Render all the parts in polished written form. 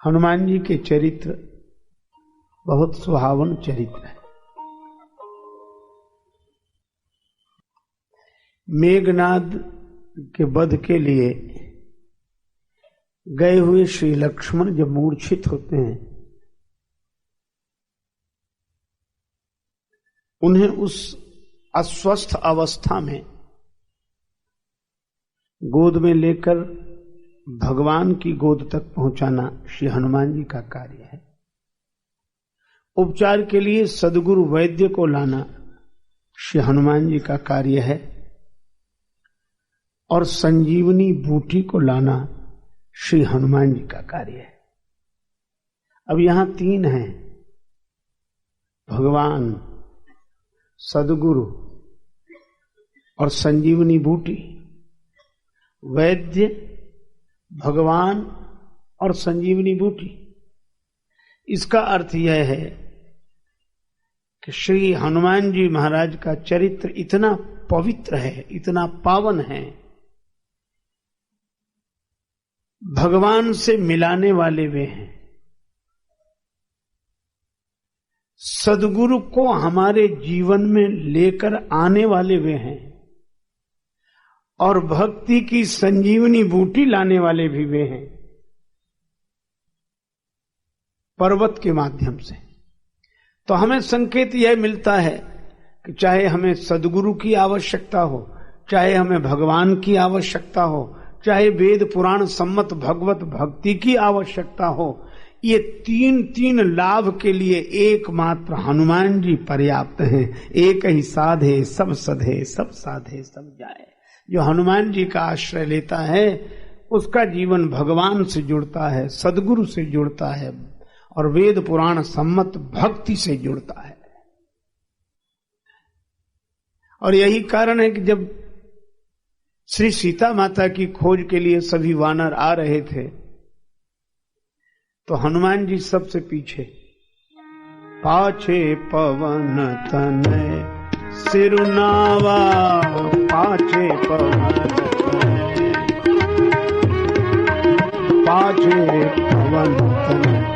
हनुमान जी के चरित्र बहुत सुहावन चरित्र है। मेघनाद के वध के लिए गए हुए श्री लक्ष्मण जब मूर्छित होते हैं, उन्हें उस अस्वस्थ अवस्था में गोद में लेकर भगवान की गोद तक पहुंचाना श्री हनुमान जी का कार्य है। उपचार के लिए सद्गुरु वैद्य को लाना श्री हनुमान जी का कार्य है और संजीवनी बूटी को लाना श्री हनुमान जी का कार्य है। अब यहां तीन हैं, भगवान, सद्गुरु और संजीवनी बूटी। वैद्य, भगवान और संजीवनी बूटी। इसका अर्थ यह है कि श्री हनुमान जी महाराज का चरित्र इतना पवित्र है, इतना पावन है, भगवान से मिलाने वाले वे हैं। सद्गुरु को हमारे जीवन में लेकर आने वाले वे हैं और भक्ति की संजीवनी बूटी लाने वाले भी वे हैं, पर्वत के माध्यम से। तो हमें संकेत यह मिलता है कि चाहे हमें सद्गुरु की आवश्यकता हो, चाहे हमें भगवान की आवश्यकता हो, चाहे वेद पुराण सम्मत भगवत भक्ति की आवश्यकता हो, ये तीन लाभ के लिए एकमात्र हनुमान जी पर्याप्त हैं। एक ही साधे सब सधे, सब साधे सब जाए। जो हनुमान जी का आश्रय लेता है उसका जीवन भगवान से जुड़ता है, सद्गुरु से जुड़ता है और वेद पुराण सम्मत भक्ति से जुड़ता है। और यही कारण है कि जब श्री सीता माता की खोज के लिए सभी वानर आ रहे थे तो हनुमान जी सबसे पीछे। पाछे पवन तनय सिरुनावा, पाछे पवन तनय, पाछे पवन तनय।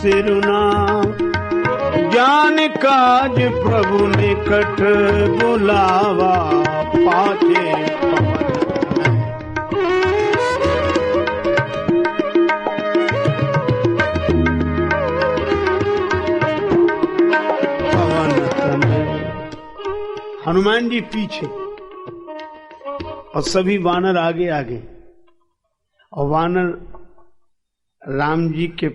सिरुना जान काज प्रभु निकट बुलावा, पाछे पवन तनय। हनुमान जी पीछे और सभी वानर आगे आगे, और वानर राम जी के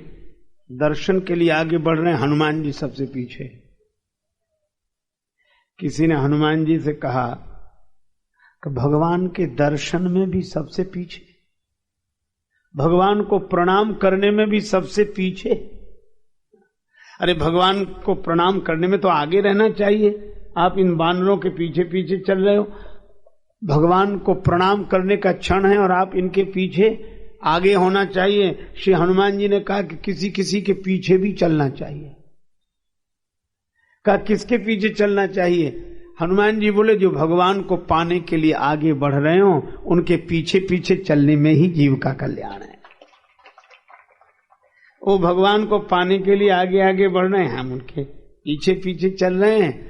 दर्शन के लिए आगे बढ़ रहे हैं, हनुमान जी सबसे पीछे। किसी ने हनुमान जी से कहा कि भगवान के दर्शन में भी सबसे पीछे, भगवान को प्रणाम करने में भी सबसे पीछे। अरे भगवान को प्रणाम करने में तो आगे रहना चाहिए, आप इन वानरों के पीछे पीछे चल रहे हो। भगवान को प्रणाम करने का क्षण है और आप इनके पीछे आगे होना चाहिए। श्री हनुमान जी ने कहा कि किसी किसी के पीछे भी चलना चाहिए। कहा किसके पीछे चलना चाहिए? हनुमान जी बोले जो भगवान को पाने के लिए आगे बढ़ रहे हो उनके पीछे पीछे चलने में ही जीव का कल्याण है। वो भगवान को पाने के लिए आगे आगे बढ़ रहे हैं, हम उनके पीछे पीछे चल रहे हैं।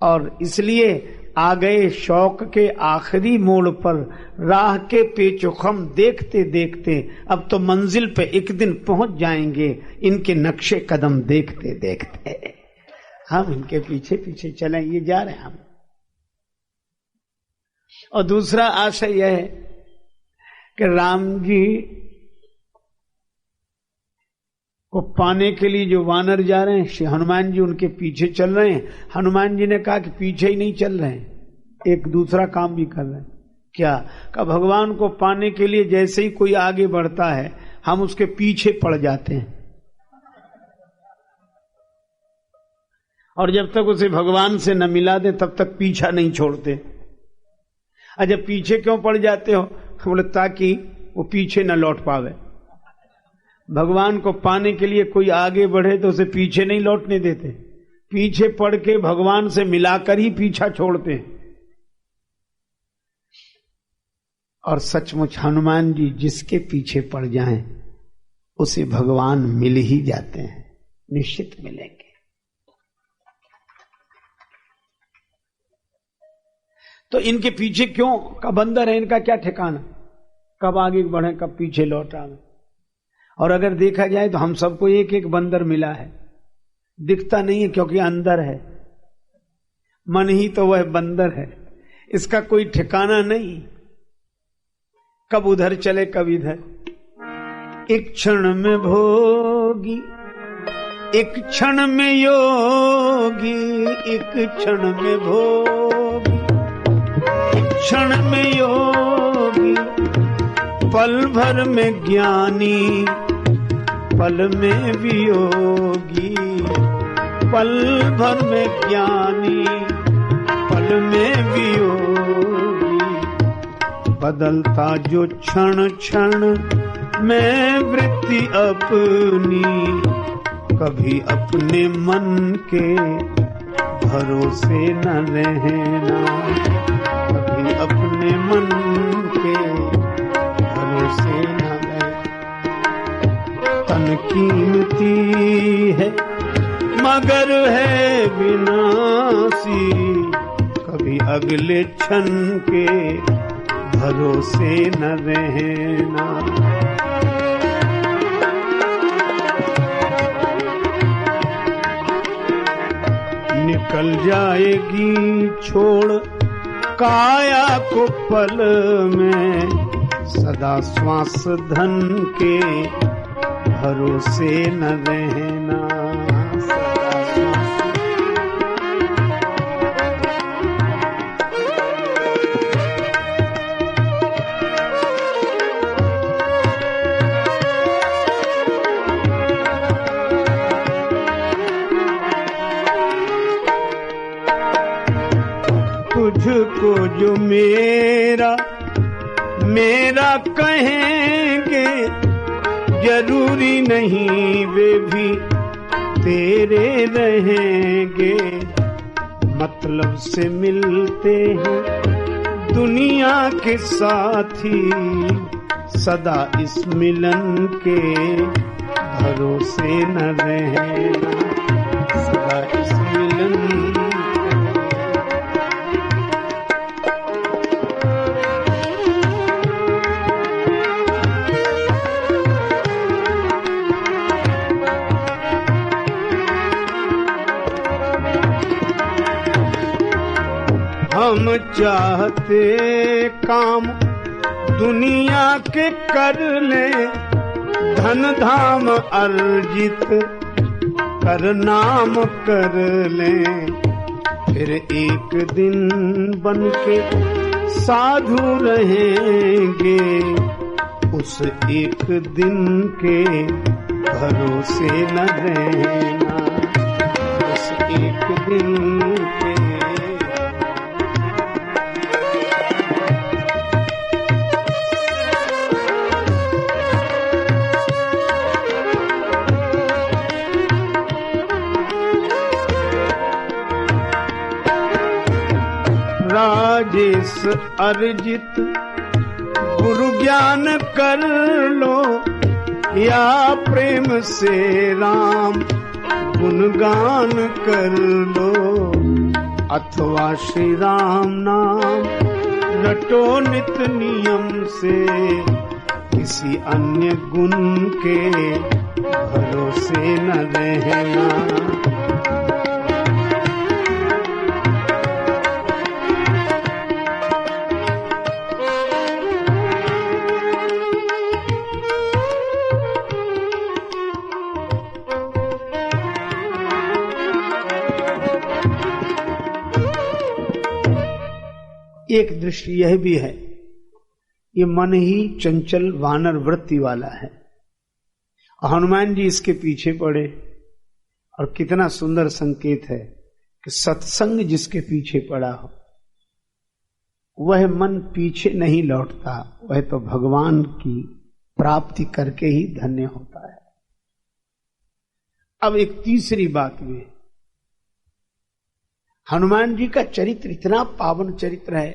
और इसलिए आ गए शौक के आखिरी मोड़ पर, राह के पेचोखम देखते देखते अब तो मंजिल पे एक दिन पहुंच जाएंगे, इनके नक्शे कदम देखते देखते हम इनके पीछे पीछे चलें, ये जा रहे हैं हम। और दूसरा आशय यह है कि राम जी को पाने के लिए जो वानर जा रहे हैं, श्री हनुमान जी उनके पीछे चल रहे हैं। हनुमान जी ने कहा कि पीछे ही नहीं चल रहे हैं, एक दूसरा काम भी कर रहे हैं। क्या? का भगवान को पाने के लिए जैसे ही कोई आगे बढ़ता है हम उसके पीछे पड़ जाते हैं, और जब तक उसे भगवान से न मिला दे तब तक पीछा नहीं छोड़ते। अच्छा, पीछे क्यों पड़ जाते हो? बोले ताकि वो पीछे न लौट पावे। भगवान को पाने के लिए कोई आगे बढ़े तो उसे पीछे नहीं लौटने देते, पीछे पड़ के भगवान से मिलाकर ही पीछा छोड़ते हैं। और सचमुच हनुमान जी जिसके पीछे पड़ जाएं उसे भगवान मिल ही जाते हैं, निश्चित मिलेंगे। तो इनके पीछे क्यों का बंदर है, इनका क्या ठिकाना, कब आगे बढ़े कब पीछे लौट आवे। और अगर देखा जाए तो हम सबको एक एक बंदर मिला है, दिखता नहीं है क्योंकि अंदर है, मन ही तो वह बंदर है, इसका कोई ठिकाना नहीं, कब उधर चले कब इधर। एक क्षण में भोगी एक क्षण में योगी, एक क्षण में भोगी एक क्षण में योगी, पल भर में ज्ञानी पल में वियोगी, पल भर में ज्ञानी पल में वियोगी। बदलता जो क्षण क्षण में वृत्ति अपनी, कभी अपने मन के भरोसे न रहना, कभी अपने मन के भरोसे न रहना। तन कीमती है मगर है विनाशी, कभी अगले क्षण के भरोसे न रहना। निकल जाएगी छोड़ काया को पल में, सदा श्वास धन के भरोसे न रहना, सदा श्वास। तुझको जो मेरा मेरा कहेंगे, जरूरी नहीं वे भी तेरे रहेंगे। मतलब से मिलते हैं दुनिया के साथी, सदा इस मिलन के भरोसे न रहना, सदा इस मिलन। हम चाहते काम दुनिया के कर ले, धन धाम अर्जित कर नाम कर ले, फिर एक दिन बन के साधु रहेंगे, उस एक दिन के भरोसे न रहना, उस एक दिन के। राजेश अर्जित गुरु ज्ञान कर लो, या प्रेम से राम गुणगान कर लो, अथवा श्री राम नाम रटो नित नियम से, किसी अन्य गुण के भरोसे न रहना। एक दृष्टि यह भी है, ये मन ही चंचल वानर वृत्ति वाला है, हनुमान जी इसके पीछे पड़े। और कितना सुंदर संकेत है कि सत्संग जिसके पीछे पड़ा हो वह मन पीछे नहीं लौटता, वह तो भगवान की प्राप्ति करके ही धन्य होता है। अब एक तीसरी बात भी है, हनुमान जी का चरित्र इतना पावन चरित्र है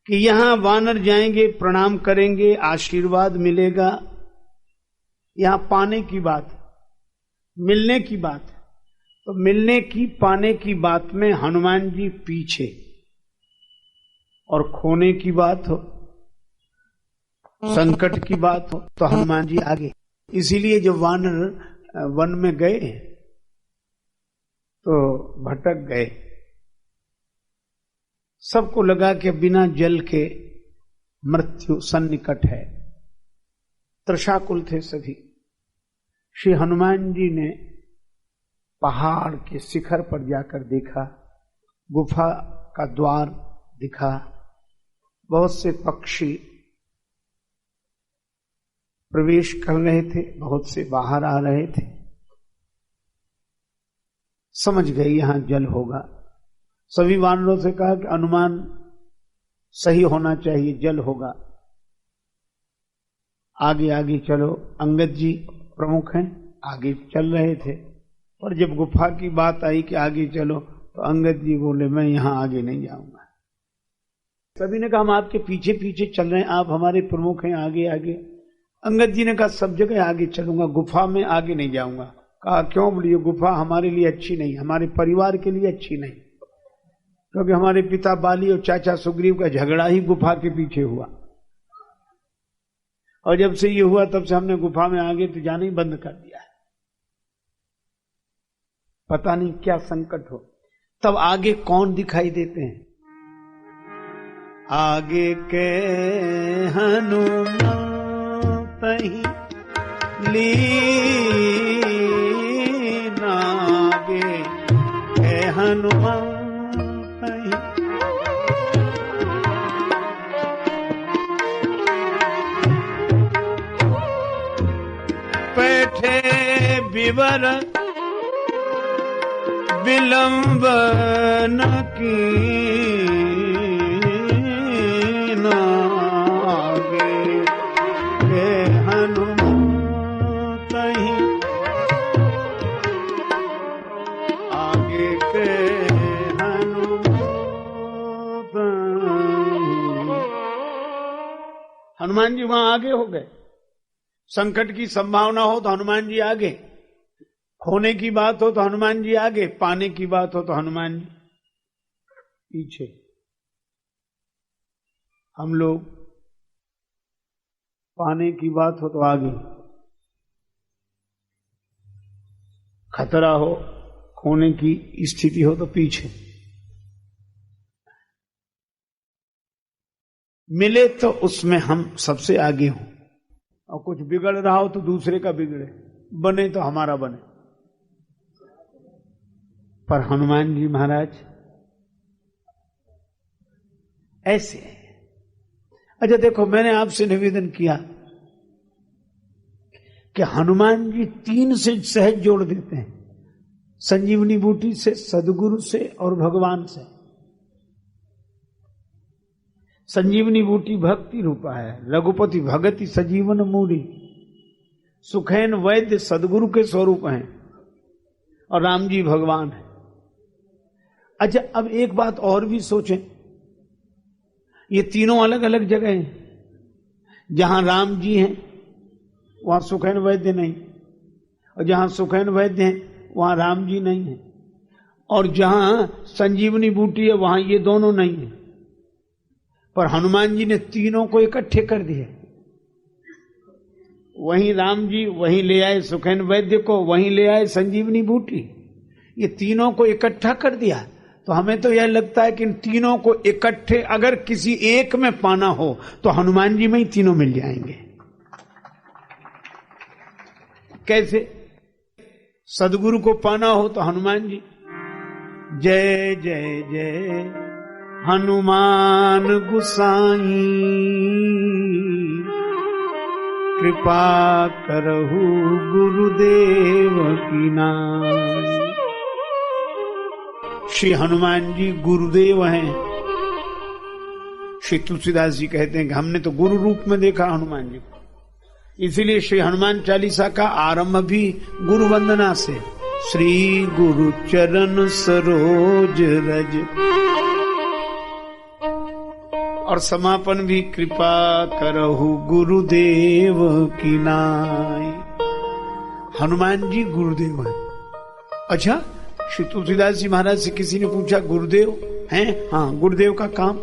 कि यहां वानर जाएंगे, प्रणाम करेंगे, आशीर्वाद मिलेगा। यहां पाने की बात, मिलने की बात, तो मिलने की पाने की बात में हनुमान जी पीछे, और खोने की बात हो, संकट की बात हो, तो हनुमान जी आगे। इसीलिए जब वानर वन में गए तो भटक गए, सबको लगा कि बिना जल के मृत्यु सन्निकट है, त्रशाकुल थे सभी। श्री हनुमान जी ने पहाड़ के शिखर पर जाकर देखा, गुफा का द्वार दिखा, बहुत से पक्षी प्रवेश कर रहे थे, बहुत से बाहर आ रहे थे। समझ गए यहां जल होगा। सभी वानरों से कहा कि अनुमान सही होना चाहिए, जल होगा, आगे आगे चलो। अंगद जी प्रमुख हैं, आगे चल रहे थे, और जब गुफा की बात आई कि आगे चलो, तो अंगद जी बोले मैं यहां आगे नहीं जाऊंगा। सभी ने कहा हम आपके पीछे पीछे चल रहे हैं, आप हमारे प्रमुख हैं, आगे आगे। अंगद जी ने कहा सब जगह आगे चलूंगा, गुफा में आगे नहीं जाऊंगा। कहा क्यों? बोलिए गुफा हमारे लिए अच्छी नहीं, हमारे परिवार के लिए अच्छी नहीं, क्योंकि हमारे पिता बाली और चाचा सुग्रीव का झगड़ा ही गुफा के पीछे हुआ, और जब से ये हुआ तब से हमने गुफा में आगे तो जाना ही बंद कर दिया है। पता नहीं क्या संकट हो। तब आगे कौन दिखाई देते हैं? आगे के हनुमान लीना, आगे के हनुमान बैठे विवर विलंब न कीना, आगे के हनुमान तहीं, आगे के हनुमान तहीं। हनुमान जी वहां आगे हो गए। संकट की संभावना हो तो हनुमान जी आगे, खोने की बात हो तो हनुमान जी आगे, पाने की बात हो तो हनुमान जी पीछे। हम लोग पाने की बात हो तो आगे, खतरा हो, खोने की स्थिति हो तो पीछे। मिले तो उसमें हम सबसे आगे हों, और कुछ बिगड़ रहा हो तो दूसरे का बिगड़े, बने तो हमारा बने। पर हनुमान जी महाराज ऐसे। अच्छा देखो, मैंने आपसे निवेदन किया कि हनुमान जी 3 से सहज जोड़ देते हैं, संजीवनी बूटी से, सदगुरु से और भगवान से। संजीवनी बूटी भक्ति रूपा है, रघुपति भगति सजीवन मूरी, सुखैन वैद्य सदगुरु के स्वरूप हैं, और राम जी भगवान है। अच्छा अब एक बात और भी सोचें, ये तीनों अलग अलग जगह हैं। जहां राम जी हैं वहां सुखैन वैद्य नहीं, और जहां सुखैन वैद्य हैं वहां राम जी नहीं है, और जहां संजीवनी बूटी है वहां ये दोनों नहीं है। पर हनुमान जी ने तीनों को इकट्ठे कर दिए। वहीं राम जी वहीं ले आए सुखैन वैद्य को, वहीं ले आए संजीवनी बूटी, ये तीनों को इकट्ठा कर दिया। तो हमें तो यह लगता है कि इन तीनों को इकट्ठे अगर किसी एक में पाना हो तो हनुमान जी में ही तीनों मिल जाएंगे। कैसे? सदगुरु को पाना हो तो हनुमान जी, जय जय जय हनुमान गुसाई, कृपा करहु गुरुदेव की नाई। श्री हनुमान जी गुरुदेव हैं। श्री तुलसीदास जी कहते हैं कि हमने तो गुरु रूप में देखा हनुमान जी को, इसीलिए श्री हनुमान चालीसा का आरंभ भी गुरु वंदना से, श्री गुरु चरण सरोज रज, और समापन भी कृपा करहु गुरुदेव की नाई। हनुमान जी गुरुदेव हैं। अच्छा, श्री तुलसीदास जी महाराज से किसी ने पूछा गुरुदेव हैं? हाँ, गुरुदेव का काम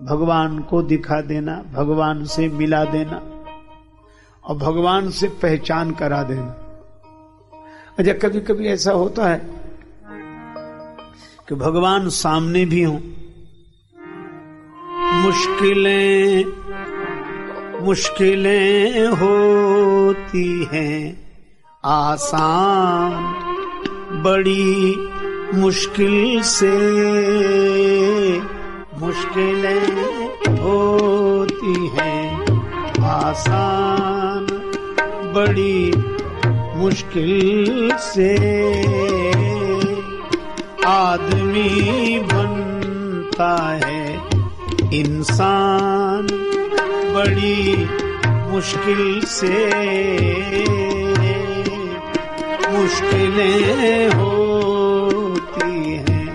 भगवान को दिखा देना, भगवान से मिला देना और भगवान से पहचान करा देना। अच्छा, कभी कभी ऐसा होता है कि भगवान सामने भी हों, मुश्किलें होती हैं आसान, बड़ी मुश्किल से मुश्किलें होती हैं आसान, बड़ी मुश्किल से आदमी बनता है इंसान, बड़ी मुश्किल से मुश्किलें होती हैं।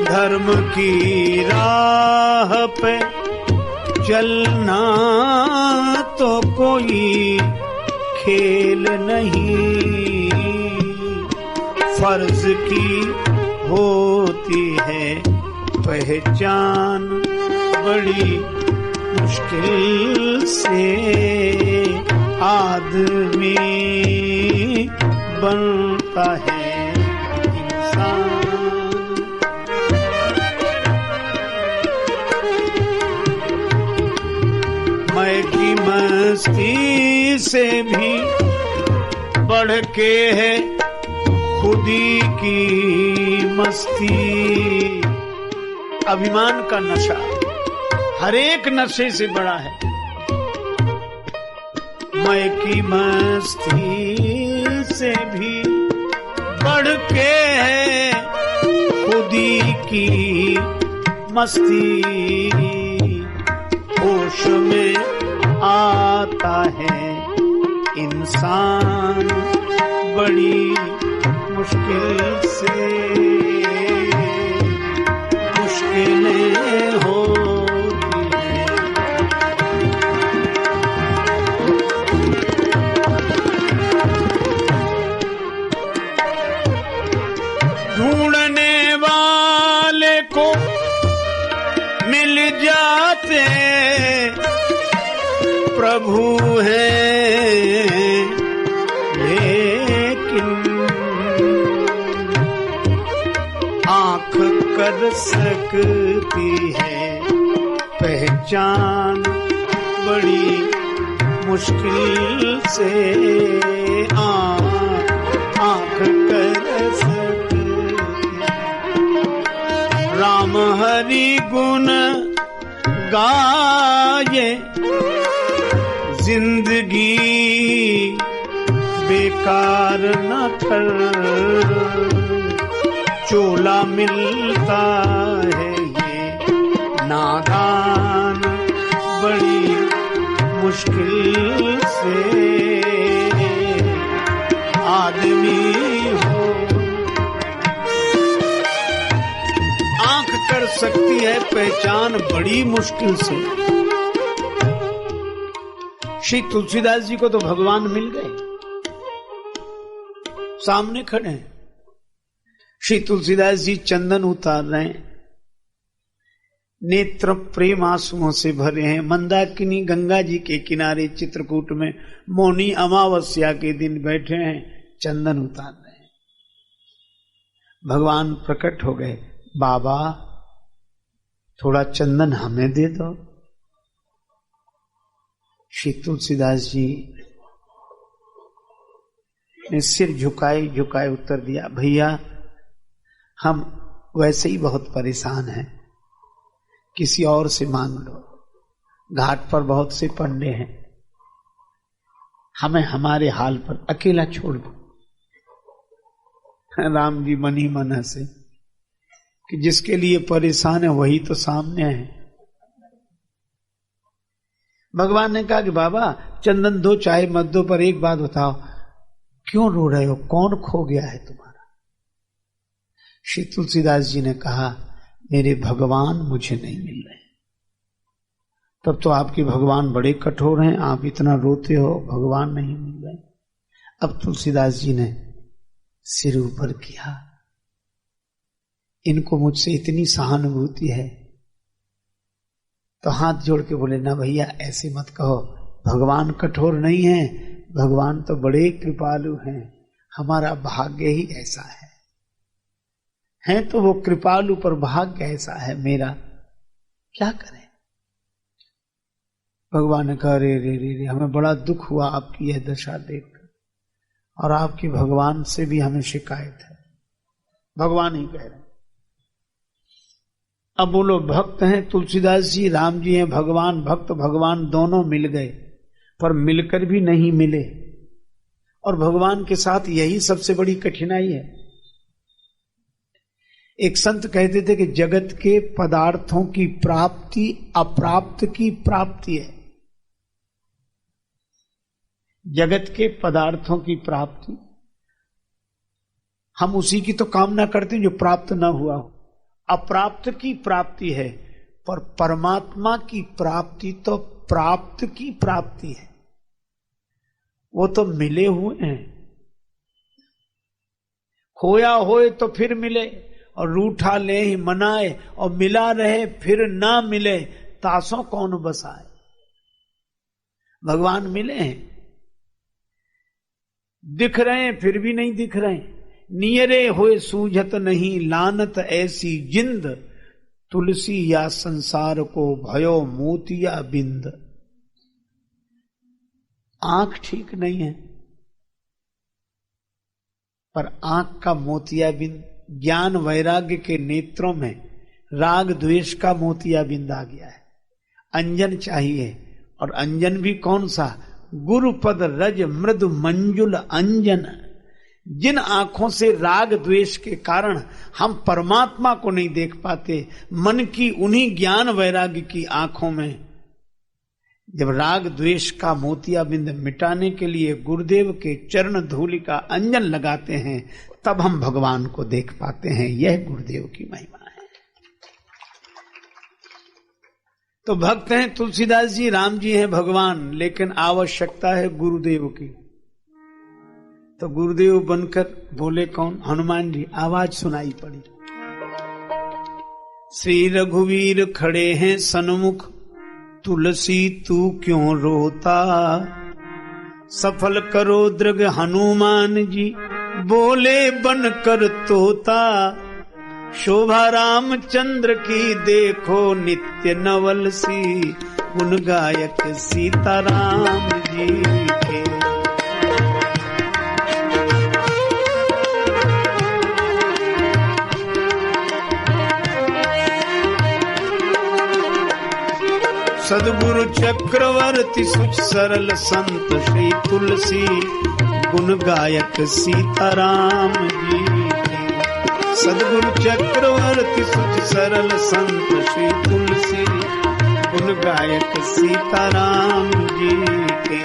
धर्म की राह पे चलना तो कोई खेल नहीं, फर्ज की होती है पहचान, बड़ी मुश्किल से आदमी बनता है इंसान। मैं की मस्ती से भी बढ़ के है खुदी की मस्ती। अभिमान का नशा हर एक नशे से बड़ा है। मैं की मस्ती से भी बढ़ के है खुदी की मस्ती। होश में आता है इंसान, बड़ी मुश्किल से मुश्किलें होती हैं। ढूंढने वाले को मिल जाते प्रभु हैं, आँख कर सकती है पहचान, बड़ी मुश्किल से आँख कर सकती है। राम हरि गुण गाये जिंदगी बेकार न कर, चोला मिलता है ये नादान, बड़ी मुश्किल से आदमी हो। आंख कर सकती है पहचान, बड़ी मुश्किल से। श्री तुलसीदास जी को तो भगवान मिल गए, सामने खड़े हैं। श्री तुलसीदास जी चंदन उतार रहे हैं, नेत्र प्रेम आंसुओं से भरे हैं। मंदाकिनी गंगा जी के किनारे चित्रकूट में मौनी अमावस्या के दिन बैठे हैं, चंदन उतार रहे हैं। भगवान प्रकट हो गए, बाबा थोड़ा चंदन हमें दे दो। श्री तुलसीदास जी ने सिर झुकाए झुकाए उत्तर दिया, भैया हम वैसे ही बहुत परेशान हैं, किसी और से मांग लो। घाट पर बहुत से पंडे हैं, हमें हमारे हाल पर अकेला छोड़ दो। राम जी मन ही मन हंसे कि जिसके लिए परेशान है वही तो सामने है। भगवान ने कहा कि बाबा चंदन दो, चाहे मत दो, पर एक बात बताओ, क्यों रो रहे हो? कौन खो गया है तुम्हारा? श्री तुलसीदास जी ने कहा, मेरे भगवान मुझे नहीं मिल रहे। तब तो आपके भगवान बड़े कठोर हैं, आप इतना रोते हो, भगवान नहीं मिल रहे। अब तुलसीदास जी ने सिर ऊपर किया, इनको मुझसे इतनी सहानुभूति है, तो हाथ जोड़ के बोले, ना भैया ऐसे मत कहो, भगवान कठोर नहीं है, भगवान तो बड़े कृपालु हैं, हमारा भाग्य ही ऐसा है तो वो कृपालु, पर भाग्य ऐसा है मेरा, क्या करें? भगवान ने कहा, रे रे रे रे, हमें बड़ा दुख हुआ आपकी यह दशा देखकर, और आपके भगवान से भी हमें शिकायत है। भगवान ही कह रहे हैं। अब बोलो, भक्त हैं तुलसीदास जी, राम जी हैं, भगवान भक्त भगवान दोनों मिल गए, पर मिलकर भी नहीं मिले, और भगवान के साथ यही सबसे बड़ी कठिनाई है। एक संत कहते थे कि जगत के पदार्थों की प्राप्ति अप्राप्त की प्राप्ति है। जगत के पदार्थों की प्राप्ति, हम उसी की तो कामना करते हैं जो प्राप्त न हुआ हो, अप्राप्त की प्राप्ति है, पर परमात्मा की प्राप्ति तो प्राप्त की प्राप्ति है, वो तो मिले हुए हैं। खोया होए तो फिर मिले, और रूठा ले ही मनाए, और मिला रहे फिर ना मिले, तासों कौन बसाए। भगवान मिले हैं, दिख रहे हैं फिर भी नहीं दिख रहे, नियरे होए सूझत नहीं, लानत ऐसी जिंद, तुलसी या संसार को भयो मोतिया बिंद। आंख ठीक नहीं है, पर आंख का मोतिया बिंद, ज्ञान वैराग्य के नेत्रों में राग द्वेष का मोतिया बिंद आ गया है। अंजन चाहिए, और अंजन भी कौन सा? गुरुपद रज मृदु मंजुल अंजन। जिन आंखों से राग द्वेष के कारण हम परमात्मा को नहीं देख पाते, मन की उन्हीं ज्ञान वैराग्य की आंखों में जब राग द्वेष का मोतिया बिंद मिटाने के लिए गुरुदेव के चरण धूलि का अंजन लगाते हैं, तब हम भगवान को देख पाते हैं। यह गुरुदेव की महिमा है। तो भक्त हैं तुलसीदास जी, राम जी हैं भगवान, लेकिन आवश्यकता है गुरुदेव की। तो गुरुदेव बनकर बोले कौन? हनुमान जी। आवाज सुनाई पड़ी, श्री रघुवीर खड़े हैं सन्मुख, तुलसी तू क्यों रोता, सफल करो दृग हनुमान जी, बोले बनकर तोता, शोभा रामचंद्र की देखो नित्य नवल सी, गुण गायक सीताराम जी के। सद्गुरु चक्रवर्ती सुच सरल संत श्री तुलसी, गुण गायक सीताराम जी के। सद्गुरु चक्रवर्ती सुच सरल संत श्री तुलसी, गुण गायक सीताराम जी के।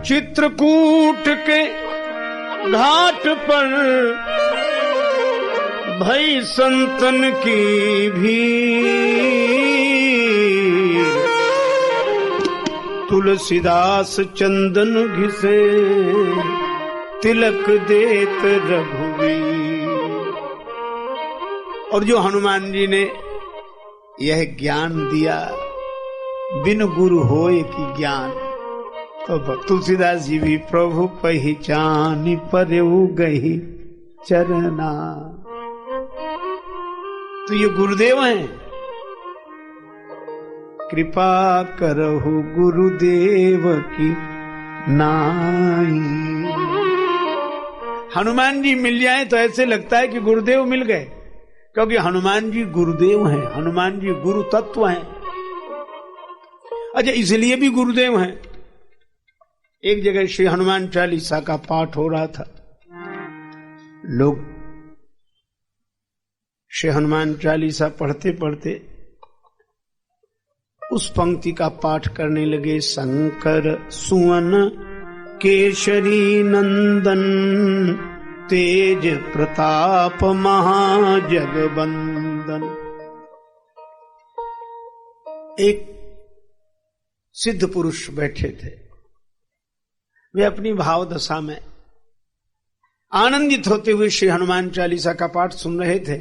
चित्रकूट के घाट पर भई संतन की भीड़, तुलसीदास चंदन घिसे तिलक देत रघुवीर। और जो हनुमान जी ने यह ज्ञान दिया, बिन गुरु होए की ज्ञान, तो तुलसीदास जी भी प्रभु पहचान परऊ गही चरना। तो ये गुरुदेव हैं, कृपा करहु गुरुदेव की नाई। हनुमान जी मिल जाए तो ऐसे लगता है कि गुरुदेव मिल गए, क्योंकि हनुमान जी गुरुदेव हैं, हनुमान जी गुरु तत्व हैं। अच्छा, इसलिए भी गुरुदेव हैं। एक जगह श्री हनुमान चालीसा का पाठ हो रहा था, लोग श्री हनुमान चालीसा पढ़ते पढ़ते उस पंक्ति का पाठ करने लगे, शंकर सुवन केशरी नंदन तेज प्रताप महाजगबंदन। एक सिद्ध पुरुष बैठे थे, वे अपनी भाव दशा में आनंदित होते हुए श्री हनुमान चालीसा का पाठ सुन रहे थे,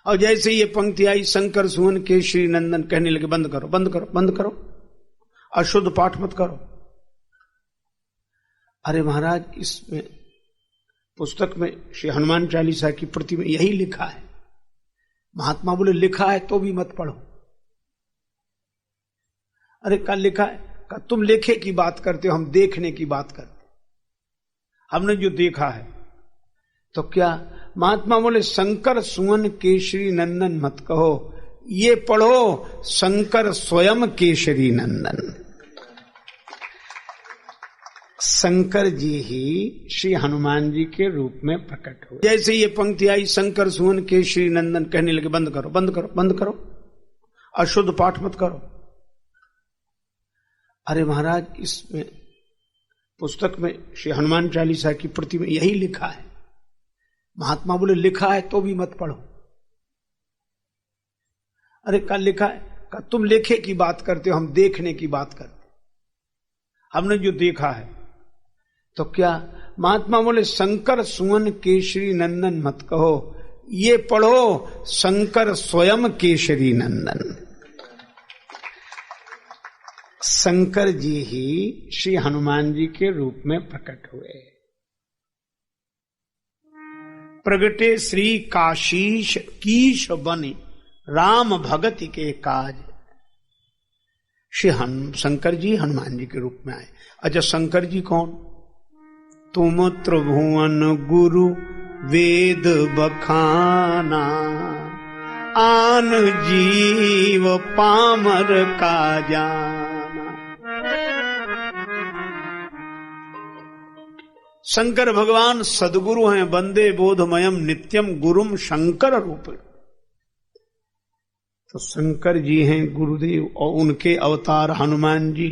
और जैसे ये पंक्ति आई, शंकर सुवन केशरी नंदन, कहने लगे बंद करो बंद करो बंद करो, अशुद्ध पाठ मत करो। अरे महाराज, इसमें पुस्तक में श्री हनुमान चालीसा की प्रति में यही लिखा है। महात्मा बोले लिखा है तो भी मत पढ़ो। अरे कल लिखा है, कल तुम लेखे की बात करते हो, हम देखने की बात करते, हमने जो देखा है। तो क्या महात्मा बोले शंकर सुवन केशरी नंदन मत कहो, ये पढ़ो शंकर स्वयं केशरी नंदन। शंकर जी ही श्री हनुमान जी के रूप में प्रकट हुए। जैसे ये पंक्ति आई, शंकर सुवन केशरी नंदन, कहने लगे बंद करो बंद करो बंद करो, अशुद्ध पाठ मत करो। अरे महाराज, इसमें पुस्तक में श्री हनुमान चालीसा की प्रति में यही लिखा है। महात्मा बोले लिखा है तो भी मत पढ़ो। अरे कल लिखा है, कल तुम लेखे की बात करते हो, हम देखने की बात करते, हमने जो देखा है। तो क्या महात्मा बोले शंकर सुवन केशरी नंदन मत कहो, ये पढ़ो शंकर स्वयं केशरी नंदन। शंकर जी ही श्री हनुमान जी के रूप में प्रकट हुए। प्रगटे श्री काशीश कीश बने राम भगति के काज। श्री शंकर जी हनुमान जी के रूप में आए। अच्छा, शंकर जी कौन? तुम त्रिभुवन गुरु वेद बखाना, आन जीव पामर का जाना। शंकर भगवान सदगुरु हैं, वंदे बोधमयम नित्यम गुरुम शंकर रूप। तो शंकर जी हैं गुरुदेव, और उनके अवतार हनुमान जी।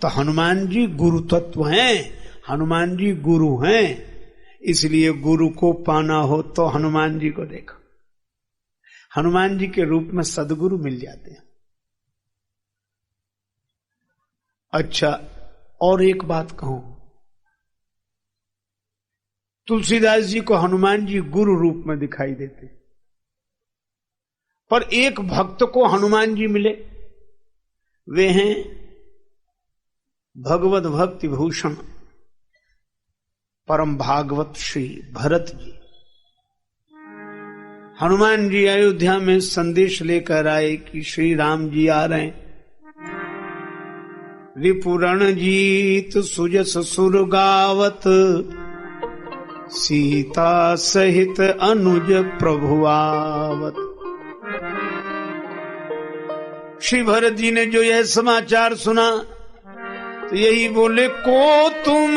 तो हनुमान जी गुरु तत्व हैं, हनुमान जी गुरु हैं। इसलिए गुरु को पाना हो तो हनुमान जी को देखो। हनुमान जी के रूप में सदगुरु मिल जाते हैं। अच्छा, और एक बात कहूं, तुलसीदास जी को हनुमान जी गुरु रूप में दिखाई देते, पर एक भक्त को हनुमान जी मिले, वे हैं भगवत भक्ति भूषण परम भागवत श्री भरत जी। हनुमान जी अयोध्या में संदेश लेकर आए कि श्री राम जी आ रहे हैं। रिपुरण जीत सुजस सुर गावत, सीता सहित अनुज प्रभु आवत। श्री भरत जी ने जो यह समाचार सुना तो यही बोले, को तुम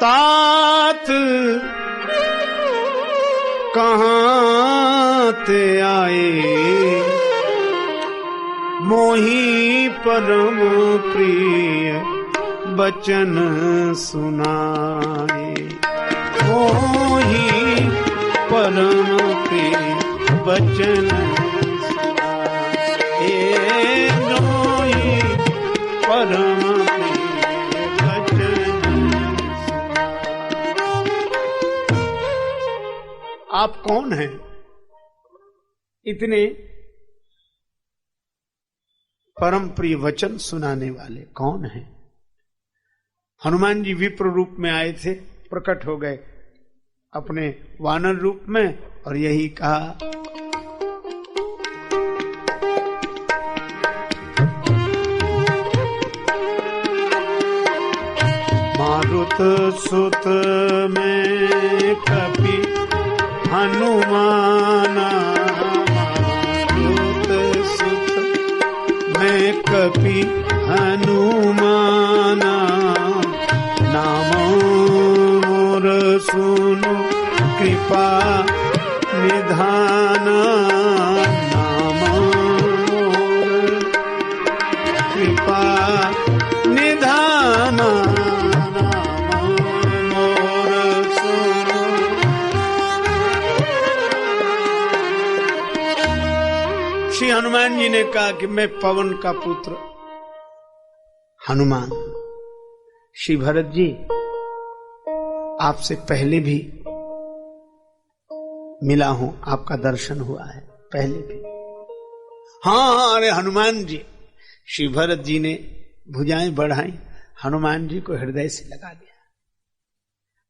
तात कहाँ ते आए, मोही परम प्रिय बचन सुनाए। मोही परम प्रिय बचन सुनाए, मोही परम प्रिय बचन सुनाए। आप कौन हैं? इतने परम प्रिय वचन सुनाने वाले कौन हैं? हनुमान जी विप्र रूप में आए थे, प्रकट हो गए अपने वानर रूप में, और यही कहा, सुत में कपि हनुमाना, सुत में कपि हनुमाना, नाम मोर सुनु कृपा निधाना, नाम मोर कृपा निधाना, नाम मोर सुनु। श्री हनुमान जी ने कहा कि मैं पवन का पुत्र हनुमान, श्री भरत जी आपसे पहले भी मिला हूं, आपका दर्शन हुआ है पहले भी। हाँ, अरे हनुमान जी, श्री भरत जी ने भुजाएं बढ़ाई, हनुमान जी को हृदय से लगा दिया,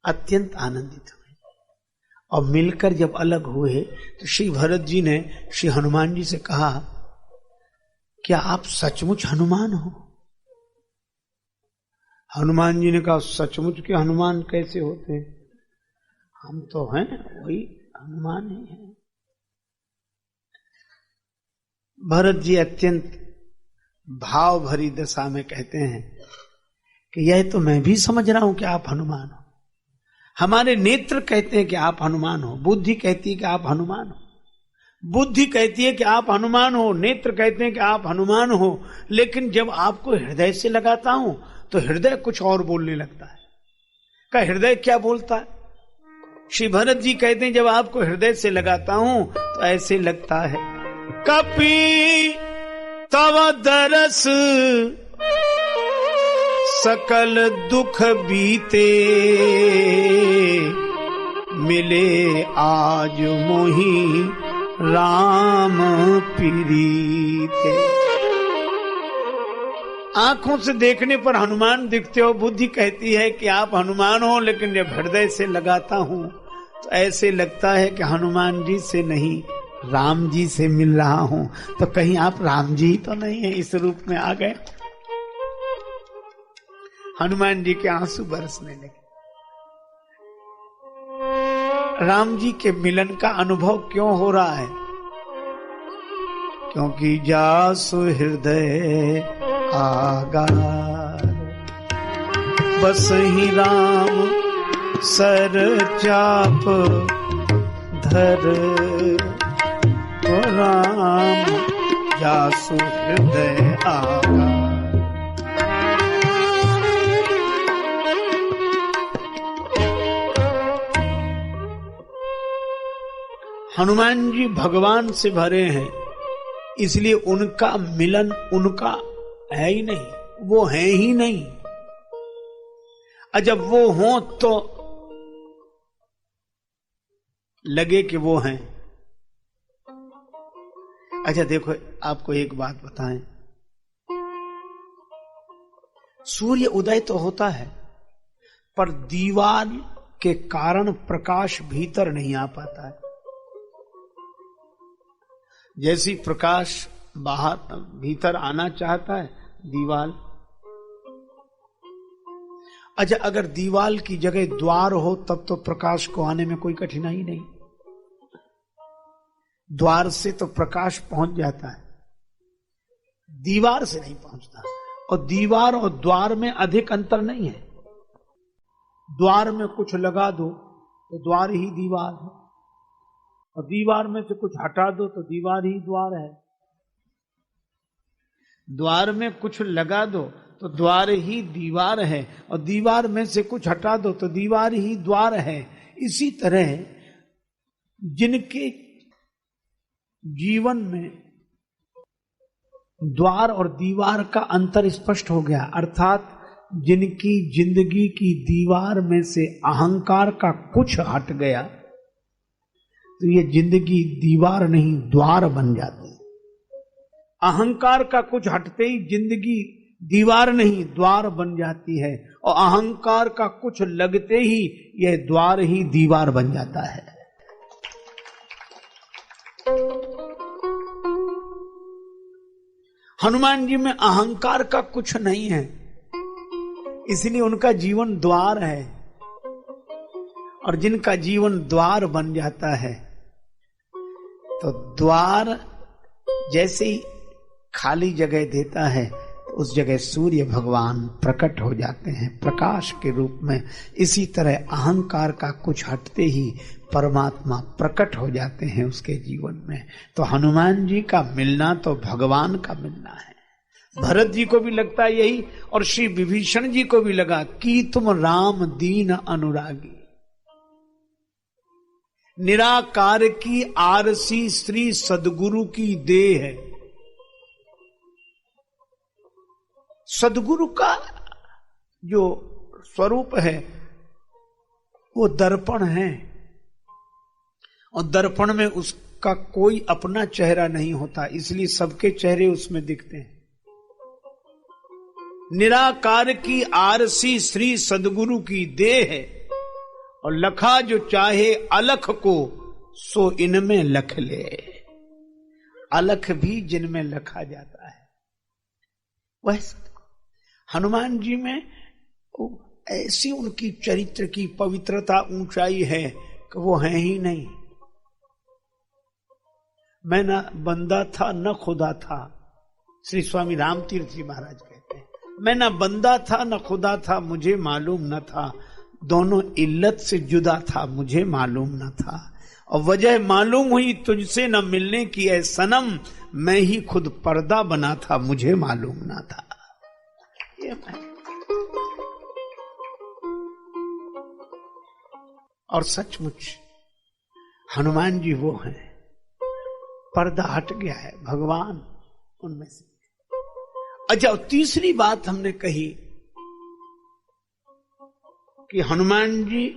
अत्यंत आनंदित हुए। और मिलकर जब अलग हुए तो श्री भरत जी ने श्री हनुमान जी से कहा, क्या आप सचमुच हनुमान हो? हनुमान जी ने कहा, सचमुच के हनुमान कैसे होते हैं, हम तो हैं वही हनुमान ही हैं। भरत जी अत्यंत भाव भरी दशा में कहते हैं कि यह तो मैं भी समझ रहा हूं कि आप हनुमान हो, हमारे नेत्र कहते हैं कि आप हनुमान हो, बुद्धि कहती है कि आप हनुमान हो, बुद्धि कहती है कि आप हनुमान हो, नेत्र कहते हैं कि आप हनुमान हो, लेकिन जब आपको हृदय से लगाता हूं तो हृदय कुछ और बोलने लगता है। का हृदय क्या बोलता है? श्री भरत जी कहते हैं, जब आपको हृदय से लगाता हूं तो ऐसे लगता है, कपि तव दरस सकल दुख बीते, मिले आज मोहि राम प्रीते। आंखों से देखने पर हनुमान दिखते हो, बुद्धि कहती है कि आप हनुमान हो, लेकिन जब हृदय से लगाता हूं तो ऐसे लगता है कि हनुमान जी से नहीं राम जी से मिल रहा हूं। तो कहीं आप राम जी तो नहीं है इस रूप में आ गए? हनुमान जी के आंसू बरसने लगे। राम जी के मिलन का अनुभव क्यों हो रहा है? क्योंकि जासु हृदय आगार, बसहि राम सर चाप धर, तो राम जासु हृदय आगार। हनुमान जी भगवान से भरे हैं, इसलिए उनका मिलन उनका है ही नहीं, वो है ही नहीं। और जब वो हो तो लगे कि वो हैं। अच्छा देखो, आपको एक बात बताएं, सूर्य उदय तो होता है पर दीवार के कारण प्रकाश भीतर नहीं आ पाता है। जैसी प्रकाश बाहर भीतर आना चाहता है दीवाल। अच्छा, अगर दीवाल की जगह द्वार हो तब तो प्रकाश को आने में कोई कठिनाई नहीं, द्वार से तो प्रकाश पहुंच जाता है, दीवार से नहीं पहुंचता। और दीवार और द्वार में अधिक अंतर नहीं है। द्वार में कुछ लगा दो तो द्वार ही दीवार है, और दीवार में से कुछ हटा दो तो दीवार ही द्वार है। द्वार में कुछ लगा दो तो द्वार ही दीवार है, और दीवार में से कुछ हटा दो तो दीवार ही द्वार है। इसी तरह जिनके जीवन में द्वार और दीवार का अंतर स्पष्ट हो गया, अर्थात जिनकी जिंदगी की दीवार में से अहंकार का कुछ हट गया, तो ये जिंदगी दीवार नहीं द्वार बन जाती है। अहंकार का कुछ हटते ही जिंदगी दीवार नहीं द्वार बन जाती है, और अहंकार का कुछ लगते ही यह द्वार ही दीवार बन जाता है। हनुमान जी में अहंकार का कुछ नहीं है, इसलिए उनका जीवन द्वार है, और जिनका जीवन द्वार बन जाता है तो द्वार जैसे ही खाली जगह देता है तो उस जगह सूर्य भगवान प्रकट हो जाते हैं प्रकाश के रूप में। इसी तरह अहंकार का कुछ हटते ही परमात्मा प्रकट हो जाते हैं उसके जीवन में। तो हनुमान जी का मिलना तो भगवान का मिलना है। भरत जी को भी लगता है यही, और श्री विभीषण जी को भी लगा कि तुम राम दीन अनुरागी, निराकार की आरसी श्री सदगुरु की देह है। सदगुरु का जो स्वरूप है वो दर्पण है, और दर्पण में उसका कोई अपना चेहरा नहीं होता, इसलिए सबके चेहरे उसमें दिखते हैं। निराकार की आरसी श्री सदगुरु की देह है, और लखा जो चाहे अलख को सो इनमें लख ले। अलख भी जिनमें लखा जाता है वह हनुमान जी में ऐसी उनकी चरित्र की पवित्रता ऊंचाई है कि वो है ही नहीं। मैं न बंदा था न खुदा था, श्री स्वामी रामतीर्थ जी महाराज कहते हैं, मैं न बंदा था न खुदा था, मुझे मालूम न था, दोनों इल्लत से जुदा था, मुझे मालूम न था, और वजह मालूम हुई तुझसे न मिलने की है सनम, मैं ही खुद पर्दा बना था, मुझे मालूम न था। ये और सचमुच हनुमान जी वो हैं, पर्दा हट गया है, भगवान उनमें से। अच्छा, तीसरी बात हमने कही कि हनुमान जी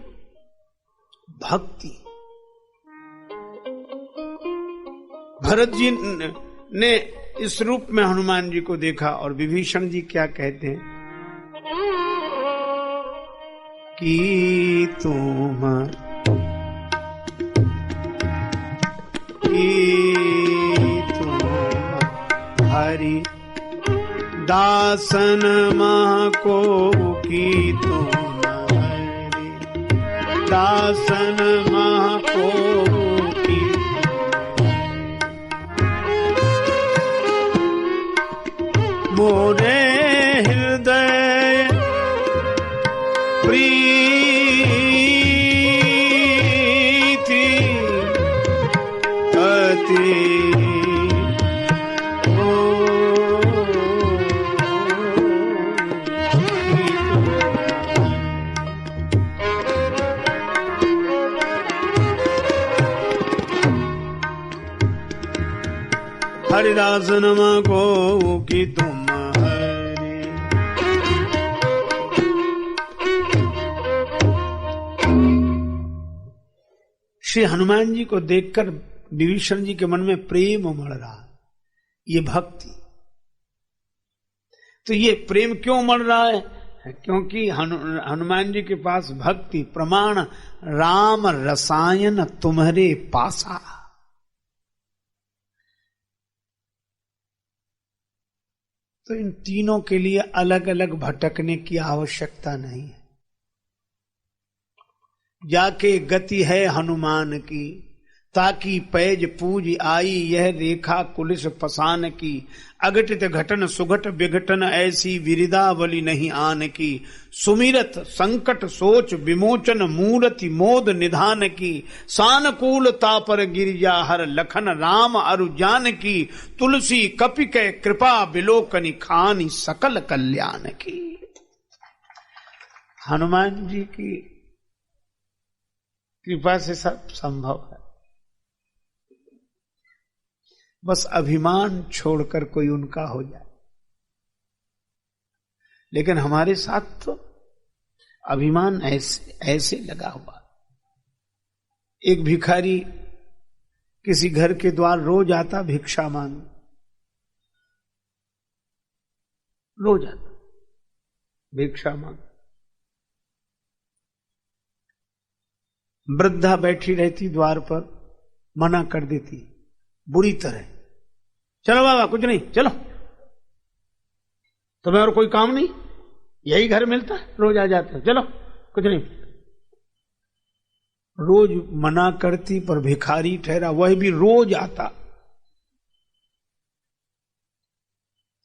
भक्ति। भरत जी ने इस रूप में हनुमान जी को देखा, और विभीषण जी क्या कहते हैं कि तुम हरि दासन मह को की तुम दासन मह को की मोरे हृदय प्रीति अति हरिदासन मह को की तुम श्री हनुमान जी को देखकर विभीषण जी के मन में प्रेम उमड़ रहा। ये भक्ति। तो ये प्रेम क्यों उमड़ रहा है? क्योंकि हनुमान जी के पास भक्ति प्रमाण राम रसायन तुम्हारे पासा। तो इन तीनों के लिए अलग अलग भटकने की आवश्यकता नहीं है। जाके गति है हनुमान की, ताकि पैज पूज आई यह रेखा कुलिस पसान की। अघटित घटन सुघट विघटन ऐसी विरिदावली नहीं आन की। सुमिरत संकट सोच विमोचन मूर्ति मोद निधान की। सानुकूलता पर गिरिजा हर लखन राम अरु जान की। तुलसी कपि के कृपा बिलोकनि खानी सकल कल्याण की। हनुमान जी की कृपा से सब संभव है। बस अभिमान छोड़कर कोई उनका हो जाए। लेकिन हमारे साथ तो अभिमान ऐसे लगा हुआ। एक भिखारी किसी घर के द्वार रोज आता भिक्षा मांग, रोज आता भिक्षा मांग। वृद्धा बैठी रहती द्वार पर, मना कर देती बुरी तरह, चलो बाबा कुछ नहीं, चलो तुम्हें और कोई काम नहीं, यही घर मिलता है, रोज आ जाते हो, चलो कुछ नहीं। रोज मना करती पर भिखारी ठहरा, वह भी रोज आता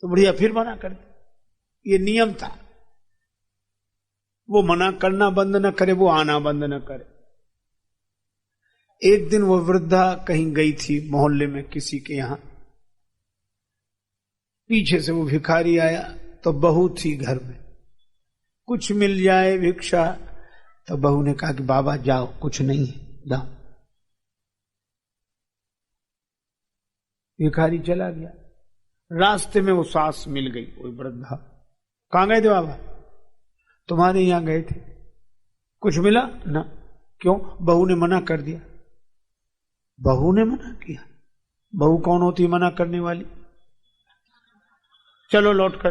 तो बढ़िया फिर मना करती। ये नियम था, वो मना करना बंद न करे, वो आना बंद न करे। एक दिन वो वृद्धा कहीं गई थी मोहल्ले में किसी के यहां, पीछे से वो भिखारी आया तो बहू थी घर में, कुछ मिल जाए भिक्षा। तो बहू ने कहा कि बाबा जाओ, कुछ नहीं है, जाओ। भिखारी चला गया। रास्ते में वो सास मिल गई, वो वृद्धा। कहां गए थे बाबा? तुम्हारे यहां गए थे, कुछ मिला ना? क्यों? बहू ने मना कर दिया। बहू ने मना किया? बहू कौन होती मना करने वाली? चलो लौटकर।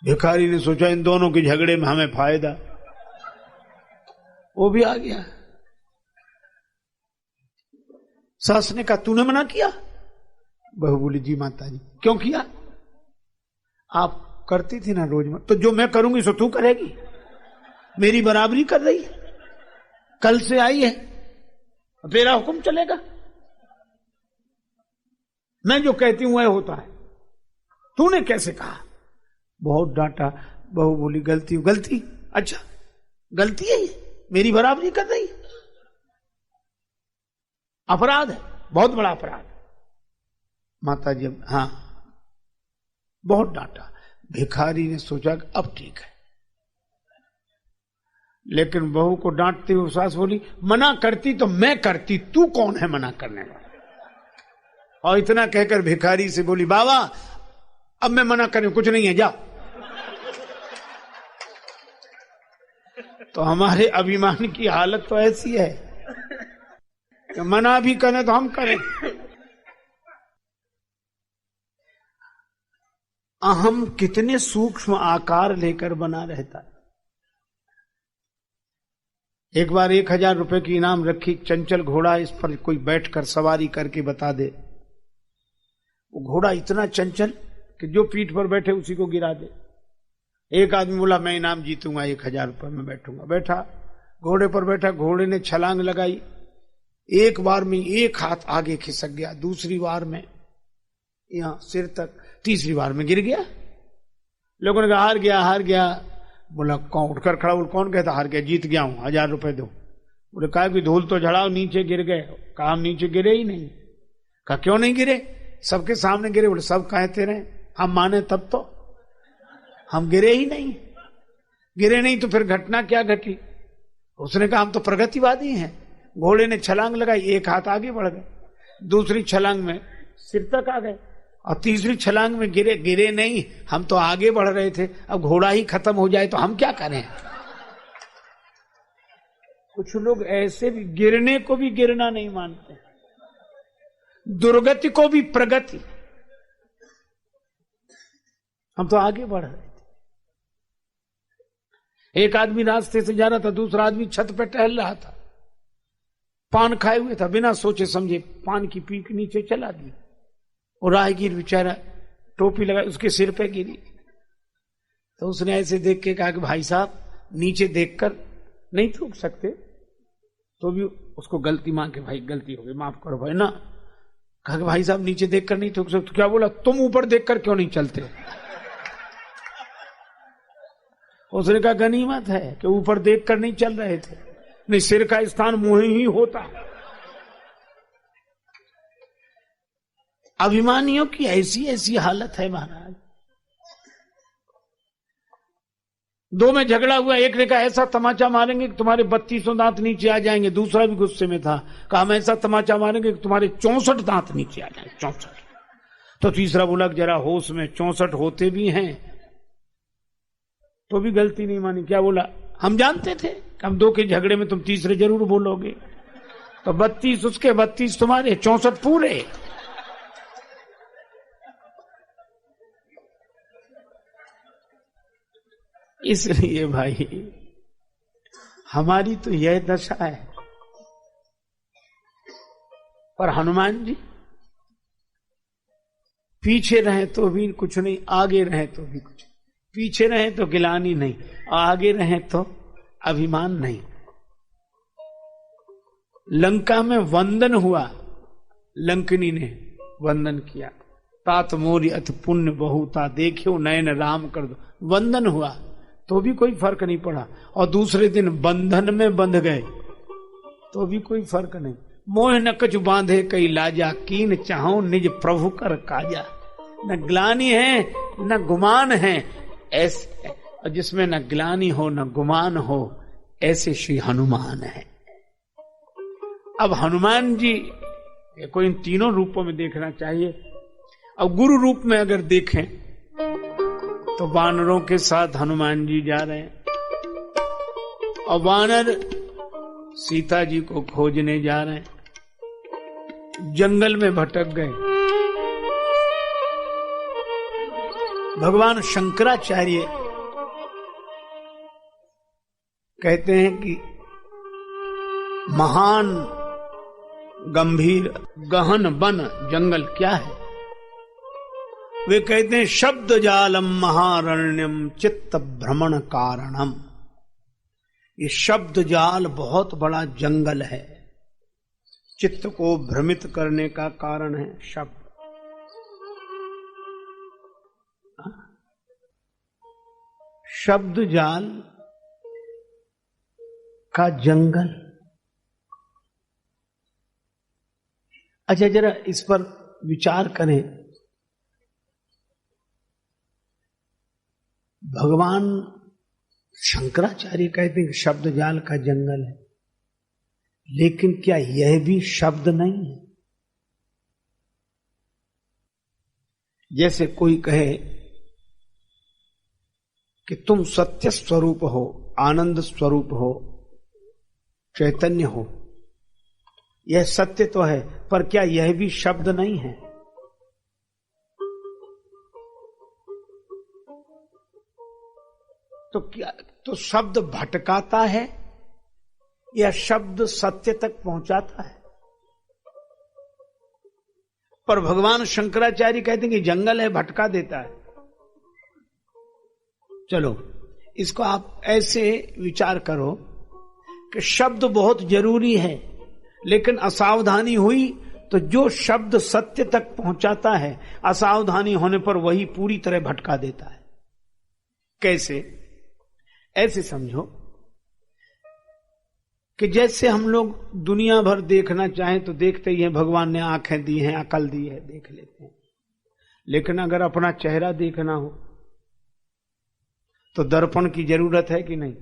भिखारी ने सोचा इन दोनों के झगड़े में हमें फायदा, वो भी आ गया। सास ने कहा तूने मना किया? बहू बोली जी माता जी। क्यों किया? आप करती थी ना रोज में, तो जो मैं करूंगी सो तू करेगी? मेरी बराबरी कर रही है, कल से आई है, तेरा हुक्म चलेगा? मैं जो कहती हूं वह होता है, तूने कैसे कहा? बहुत डांटा। बहू बोली गलती हो। गलती? अच्छा गलती है ये, मेरी बराबरी कर रही है, अपराध है, बहुत बड़ा अपराध। माता जी हाँ, बहुत डांटा। भिखारी ने सोचा कि अब ठीक है, लेकिन बहू को डांटती हुई सास बोली मना करती तो मैं करती, तू कौन है मना करने वाला? और इतना कहकर भिखारी से बोली बाबा अब मैं मना करूं, कुछ नहीं है, जाओ। तो हमारे अभिमान की हालत तो ऐसी है कि मना भी करें तो हम करें। अहम कितने सूक्ष्म आकार लेकर बना रहता है। एक बार 1000 रुपए की इनाम रखी, चंचल घोड़ा, इस पर कोई बैठकर सवारी करके बता दे। वो घोड़ा इतना चंचल कि जो पीठ पर बैठे उसी को गिरा दे। एक आदमी बोला मैं इनाम जीतूंगा, 1000 रुपए में बैठूंगा। बैठा, घोड़े पर बैठा, घोड़े ने छलांग लगाई, एक बार में एक हाथ आगे खिसक गया, दूसरी बार में यहां सिर तक, तीसरी बार में गिर गया। लोगों ने कहा हार गया, हार गया। बोला कौन? उठकर खड़ा, बोल कौन कहता हार गया? जीत गया हूं, 1000 रुपए दो। बोले कहा कि धूल तो झड़ाओ, नीचे गिर गए। कहा हम नीचे गिरे ही नहीं। कहा क्यों नहीं गिरे? सबके सामने गिरे। बोले सब कहते रहे, हम माने तब तो, हम गिरे ही नहीं। गिरे नहीं तो फिर घटना क्या घटी? उसने कहा हम तो प्रगतिवादी हैं। घोड़े ने छलांग लगाई, एक हाथ आगे बढ़ गए, दूसरी छलांग में सिर तक आ गए, और तीसरी छलांग में गिरे नहीं, हम तो आगे बढ़ रहे थे। अब घोड़ा ही खत्म हो जाए तो हम क्या करें? कुछ लोग ऐसे भी गिरने को भी गिरना नहीं मानते, दुर्गति को भी प्रगति। हम तो आगे बढ़ रहे थे। एक आदमी रास्ते से जा रहा था, दूसरा आदमी छत पे टहल रहा था, पान खाए हुए था, बिना सोचे समझे पान की पीक नीचे चला दी, और राहगीर बेचारा टोपी लगा उसके सिर पे गिरी। तो उसने ऐसे देख के कहा कि भाई साहब नीचे देखकर नहीं थूक सकते? तो भी उसको गलती मान के, भाई गलती हो गई, माफ करो भाई ना। कहा कि भाई साहब नीचे देखकर नहीं थूक सकते। क्या बोला? तुम ऊपर देखकर क्यों नहीं चलते? उसने कहा गनीमत है कि ऊपर देखकर नहीं चल रहे थे, नहीं सिर का स्थान मुंह ही होता। अभिमानियों की ऐसी ऐसी हालत है महाराज। दो में झगड़ा हुआ, एक ने कहा ऐसा तमाचा मारेंगे कि तुम्हारे 32 दांत नीचे आ जाएंगे। दूसरा भी गुस्से में था, कहा हम ऐसा तमाचा मारेंगे कि तुम्हारे 64 दांत नीचे आ जाएंगे, 64। तो तीसरा बोला जरा होश में, 64 होते भी हैं तो भी गलती नहीं मानी। क्या बोला? हम जानते थे हम दो के झगड़े में तुम तीसरे जरूर बोलोगे, तो 32 उसके, 32 तुम्हारे, 64 पूरे। इसलिए भाई हमारी तो यह दशा है। पर हनुमान जी पीछे रहे तो भी कुछ नहीं, आगे रहे तो भी कुछ नहीं। पीछे रहे तो गिलानी नहीं, आगे रहे तो अभिमान नहीं। लंका में वंदन हुआ, लंकनी ने वंदन किया, तात मोरी अति पुण्य बहुता, देखियो नयन राम कर दो, वंदन हुआ तो भी कोई फर्क नहीं पड़ा। और दूसरे दिन बंधन में बंध गए तो भी कोई फर्क नहीं। मोह न कछु बांधे कई लाजा, कीन चाहो निज प्रभु कर काजा। न ग्लानि है न गुमान है, ऐसे जिसमें न ग्लानि हो न गुमान हो, ऐसे श्री हनुमान है। अब हनुमान जी को इन तीनों रूपों में देखना चाहिए। अब गुरु रूप में अगर देखें तो वानरों के साथ हनुमान जी जा रहे हैं, और वानर सीता जी को खोजने जा रहे हैं, जंगल में भटक गए। भगवान शंकराचार्य कहते हैं कि महान गंभीर गहन वन जंगल क्या है? वे कहते हैं शब्द जालम महारण्यम चित्त भ्रमण कारणम। ये शब्द जाल बहुत बड़ा जंगल है, चित्त को भ्रमित करने का कारण है शब्द। शब्द जाल का जंगल। अच्छा, जरा इस पर विचार करें। भगवान शंकराचार्य कहते हैं कि शब्द जाल का जंगल है, लेकिन क्या यह भी शब्द नहीं है? जैसे कोई कहे कि तुम सत्य स्वरूप हो, आनंद स्वरूप हो, चैतन्य हो, यह सत्य तो है, पर क्या यह भी शब्द नहीं है? तो क्या तो शब्द भटकाता है या शब्द सत्य तक पहुंचाता है? पर भगवान शंकराचार्य कहते हैं कि जंगल है, भटका देता है। चलो इसको आप ऐसे विचार करो कि शब्द बहुत जरूरी है, लेकिन असावधानी हुई तो जो शब्द सत्य तक पहुंचाता है, असावधानी होने पर वही पूरी तरह भटका देता है। कैसे? ऐसे समझो कि जैसे हम लोग दुनिया भर देखना चाहें तो देखते ही हैं, भगवान ने आंखें दी हैं, अकल दी है, देख लेते हैं। लेकिन अगर अपना चेहरा देखना हो तो दर्पण की जरूरत है कि नहीं?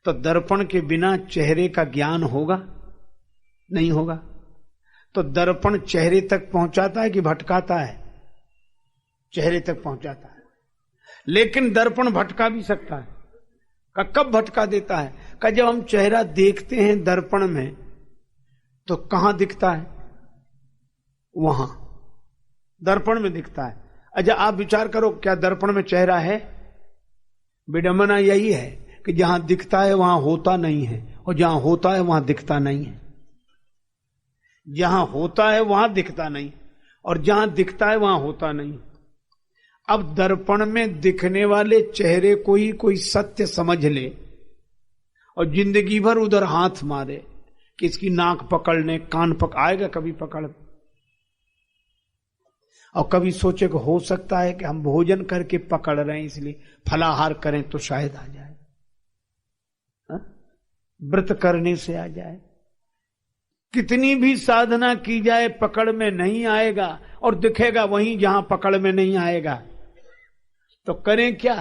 तो दर्पण के बिना चेहरे का ज्ञान होगा? नहीं होगा। तो दर्पण चेहरे तक पहुंचाता है कि भटकाता है? चेहरे तक पहुंचाता है। लेकिन दर्पण भटका भी सकता है। कब भटका देता है? कि जब हम चेहरा देखते हैं दर्पण में तो कहां दिखता है? वहां दर्पण में दिखता है। अच्छा, आप विचार करो, क्या दर्पण में चेहरा है? विडंबना यही है कि जहां दिखता है वहां होता नहीं है, और जहां होता है वहां दिखता नहीं है। जहां होता है वहां दिखता नहीं, और जहां दिखता है वहां होता नहीं। अब दर्पण में दिखने वाले चेहरे को ही कोई सत्य समझ ले और जिंदगी भर उधर हाथ मारे कि इसकी नाक पकड़ने, कान आएगा कभी पकड़, और कभी सोचे कि हो सकता है कि हम भोजन करके पकड़ रहे हैं, इसलिए फलाहार करें तो शायद आ जाए, व्रत करने से आ जाए। कितनी भी साधना की जाए पकड़ में नहीं आएगा, और दिखेगा वहीं जहां पकड़ में नहीं आएगा। तो करें क्या?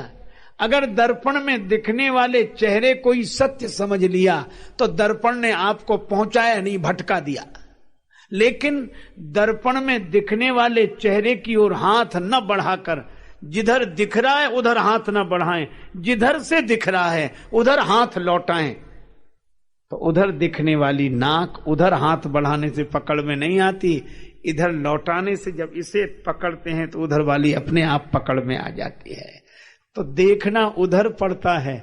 अगर दर्पण में दिखने वाले चेहरे को ही सत्य समझ लिया तो दर्पण ने आपको पहुंचाया नहीं, भटका दिया। लेकिन दर्पण में दिखने वाले चेहरे की ओर हाथ न बढ़ाकर, जिधर दिख रहा है उधर हाथ न बढ़ाएं, जिधर से दिख रहा है उधर हाथ लौटाएं। तो उधर दिखने वाली नाक उधर हाथ बढ़ाने से पकड़ में नहीं आती, इधर लौटाने से जब इसे पकड़ते हैं तो उधर वाली अपने आप पकड़ में आ जाती है। तो देखना उधर पड़ता है,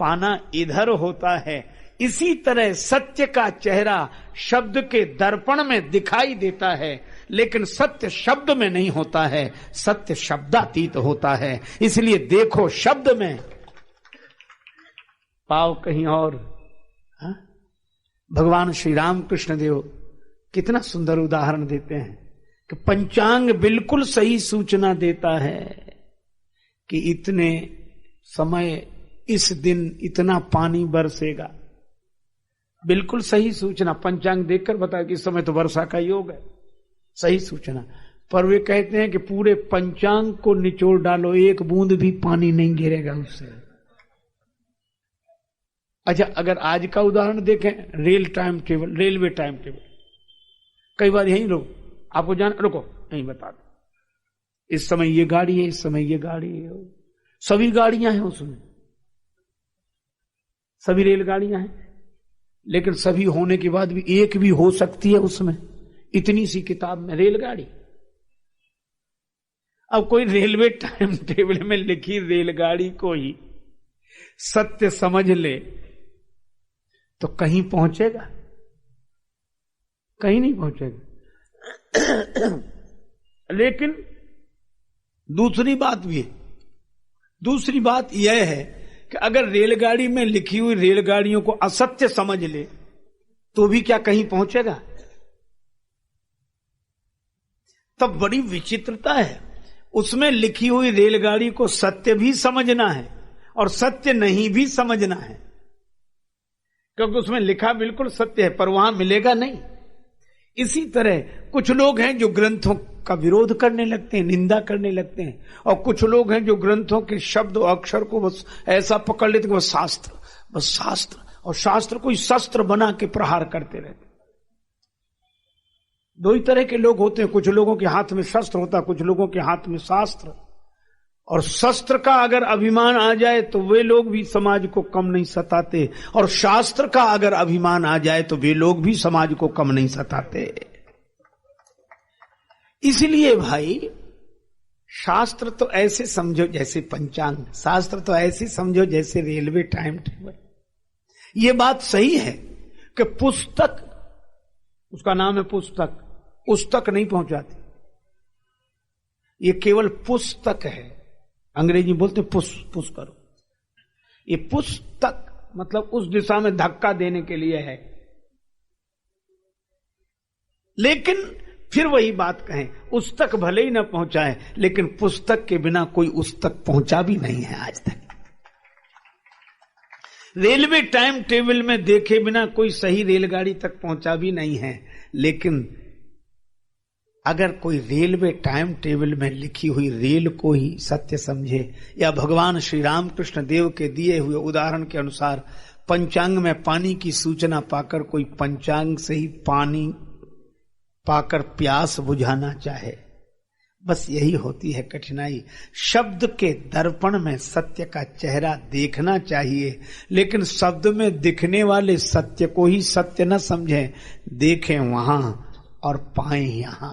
पाना इधर होता है। इसी तरह सत्य का चेहरा शब्द के दर्पण में दिखाई देता है, लेकिन सत्य शब्द में नहीं होता है, सत्य शब्दातीत होता है। इसलिए देखो शब्द में, पाओ कहीं और। हा? भगवान श्री राम कृष्ण देव कितना सुंदर उदाहरण देते हैं कि पंचांग बिल्कुल सही सूचना देता है कि इतने समय इस दिन इतना पानी बरसेगा। बिल्कुल सही सूचना, पंचांग देखकर बताया कि इस समय तो वर्षा का योग है, सही सूचना। पर वे कहते हैं कि पूरे पंचांग को निचोड़ डालो, एक बूंद भी पानी नहीं गिरेगा उससे। अच्छा, अगर आज का उदाहरण देखें, रेलवे टाइम टेबल, कई बार यही लोग आपको रुको नहीं बता दो, इस समय ये गाड़ी है, इस समय ये गाड़ी है, सभी गाड़ियां हैं उसमें, सभी रेलगाड़ियां हैं, लेकिन सभी होने के बाद भी एक भी हो सकती है उसमें, इतनी सी किताब में रेलगाड़ी। अब कोई रेलवे टाइम टेबल में लिखी रेलगाड़ी को ही सत्य समझ ले तो कहीं पहुंचेगा? कहीं नहीं पहुंचेगा। लेकिन दूसरी बात भी है, दूसरी बात यह है कि अगर रेलगाड़ी में लिखी हुई रेलगाड़ियों को असत्य समझ ले तो भी क्या कहीं पहुंचेगा? तब बड़ी विचित्रता है। उसमें लिखी हुई रेलगाड़ी को सत्य भी समझना है और सत्य नहीं भी समझना है, क्योंकि उसमें लिखा बिल्कुल सत्य है पर वहां मिलेगा नहीं। इसी तरह कुछ लोग हैं जो ग्रंथों का विरोध करने लगते हैं, निंदा करने लगते हैं, और कुछ लोग हैं जो ग्रंथों के शब्द और अक्षर को बस ऐसा पकड़ लेते हैं, बस शास्त्र, और शास्त्र को ही शस्त्र बना के प्रहार करते रहते। दो ही तरह के लोग होते हैं, कुछ लोगों के हाथ में शस्त्र होता है, कुछ लोगों के हाथ में शास्त्र। और शस्त्र का अगर अभिमान आ जाए तो वे लोग भी समाज को कम नहीं सताते, और शास्त्र का अगर अभिमान आ जाए तो वे लोग भी समाज को कम नहीं सताते। इसलिए भाई, शास्त्र तो ऐसे समझो जैसे पंचांग, शास्त्र तो ऐसे समझो जैसे रेलवे टाइम टेबल। ये बात सही है कि पुस्तक, उसका नाम है पुस्तक, उस तक नहीं पहुंचाती, ये केवल पुस्तक है। अंग्रेजी बोलते पुश करो, ये पुस्तक मतलब उस दिशा में धक्का देने के लिए है। लेकिन फिर वही बात कहें, उस तक भले ही ना पहुंचाए, लेकिन पुस्तक के बिना कोई उस तक पहुंचा भी नहीं है आज तक। रेलवे टाइम टेबल में देखे बिना कोई सही रेलगाड़ी तक पहुंचा भी नहीं है। लेकिन अगर कोई रेलवे टाइम टेबल में लिखी हुई रेल को ही सत्य समझे, या भगवान श्री राम कृष्ण देव के दिए हुए उदाहरण के अनुसार पंचांग में पानी की सूचना पाकर कोई पंचांग से ही पानी पाकर प्यास बुझाना चाहे, बस यही होती है कठिनाई। शब्द के दर्पण में सत्य का चेहरा देखना चाहिए, लेकिन शब्द में दिखने वाले सत्य को ही सत्य न समझें, देखें वहां और पाएं यहां।